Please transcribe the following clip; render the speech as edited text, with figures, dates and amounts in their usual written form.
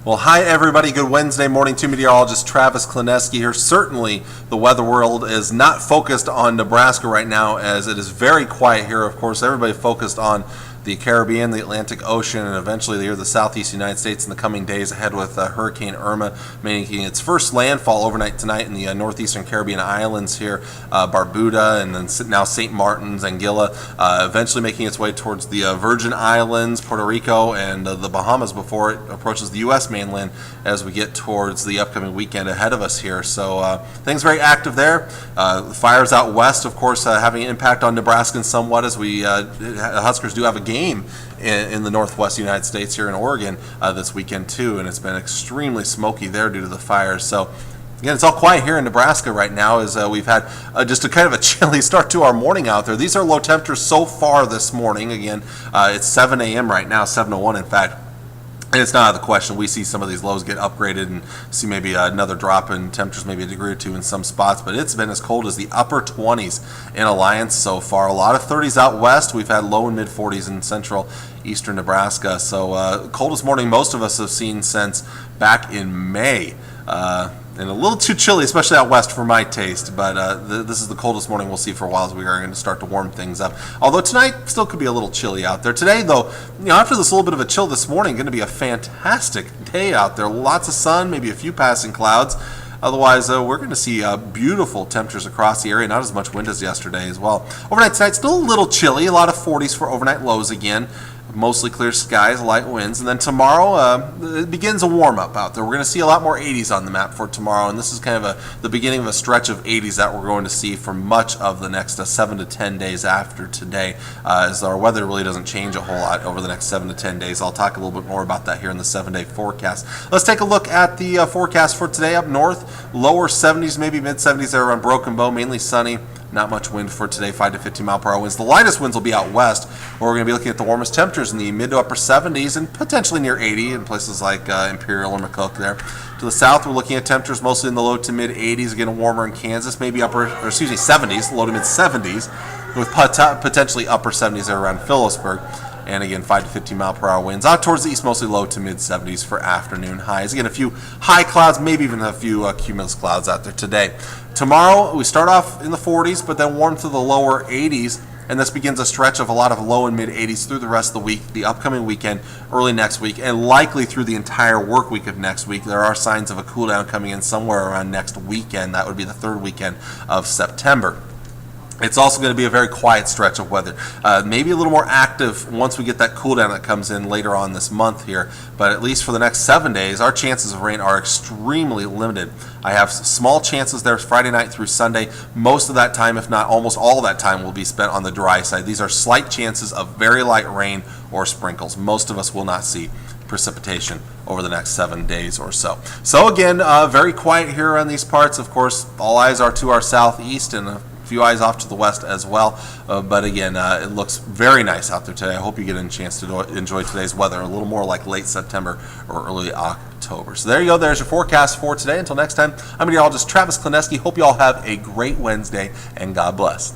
Well, hi everybody. Good Wednesday morning to meteorologist Travis Klineski here. Certainly, the weather world is not focused on Nebraska right now, as it is very quiet here. Of course, everybody focused on the Caribbean, the Atlantic Ocean, and eventually the southeast United States in the coming days ahead with Hurricane Irma making its first landfall overnight tonight in the northeastern Caribbean islands here, Barbuda, and then now St. Martin's, Anguilla, eventually making its way towards the Virgin Islands, Puerto Rico, and the Bahamas before it approaches the U.S. mainland as we get towards the upcoming weekend ahead of us here. So things very active there. Fires out west, of course, having an impact on Nebraskans somewhat, as we Huskers do have a game in the northwest United States here in Oregon this weekend too, and it's been extremely smoky there due to the fires. So again, it's all quiet here in Nebraska right now, as we've had just a kind of a chilly start to our morning out there. These are low temperatures so far this morning. Again, it's 7 a.m. right now, 7:01 in fact. And it's not out of the question. We see some of these lows get upgraded and see maybe another drop in temperatures, maybe a degree or two in some spots. But it's been as cold as the upper 20s in Alliance so far. A lot of 30s out west. We've had low and mid 40s in central eastern Nebraska. So coldest morning most of us have seen since back in May. And a little too chilly, especially out west for my taste, but this is the coldest morning we'll see for a while, as we are going to start to warm things up. Although tonight still could be a little chilly out there. Today, though, after this little bit of a chill this morning, going to be a fantastic day out there. Lots of sun, maybe a few passing clouds. Otherwise, we're going to see beautiful temperatures across the area, not as much wind as yesterday as well. Overnight tonight, still a little chilly, a lot of 40s for overnight lows again. Mostly clear skies, light winds, and then tomorrow it begins a warm-up out there. We're going to see a lot more 80s on the map for tomorrow, and this is kind of the beginning of a stretch of 80s that we're going to see for much of the next 7 to 10 days after today, as our weather really doesn't change a whole lot over the next 7 to 10 days. I'll talk a little bit more about that here in the 7-day forecast. Let's take a look at the forecast for today up north. Lower 70s, maybe mid-70s there around Broken Bow, mainly sunny. Not much wind for today, 5 to 15 mile per hour winds. The lightest winds will be out west, where we're going to be looking at the warmest temperatures in the mid to upper 70s and potentially near 80 in places like Imperial or McCook there. To the south, we're looking at temperatures mostly in the low to mid 80s, again warmer in Kansas, maybe 70s, low to mid 70s, with potentially upper 70s there around Phillipsburg. And again, 5 to 15 mile per hour winds. Out towards the east, mostly low to mid 70s for afternoon highs. Again, a few high clouds, maybe even a few cumulus clouds out there today. Tomorrow, we start off in the 40s, but then warm to the lower 80s. And this begins a stretch of a lot of low and mid 80s through the rest of the week, the upcoming weekend, early next week, and likely through the entire work week of next week. There are signs of a cool down coming in somewhere around next weekend. That would be the third weekend of September. It's also going to be a very quiet stretch of weather. Maybe a little more active once we get that cool down that comes in later on this month here. But at least for the next 7 days, our chances of rain are extremely limited. I have small chances there Friday night through Sunday. Most of that time, if not almost all of that time, will be spent on the dry side. These are slight chances of very light rain or sprinkles. Most of us will not see precipitation over the next 7 days or so. So again, very quiet here on these parts. Of course, all eyes are to our southeast and a few eyes off to the west as well. But again, it looks very nice out there today. I hope you get a chance to enjoy today's weather, a little more like late September or early October. So there you go. There's your forecast for today. Until next time, I'm meteorologist Travis Klineski. Hope you all have a great Wednesday, and God bless.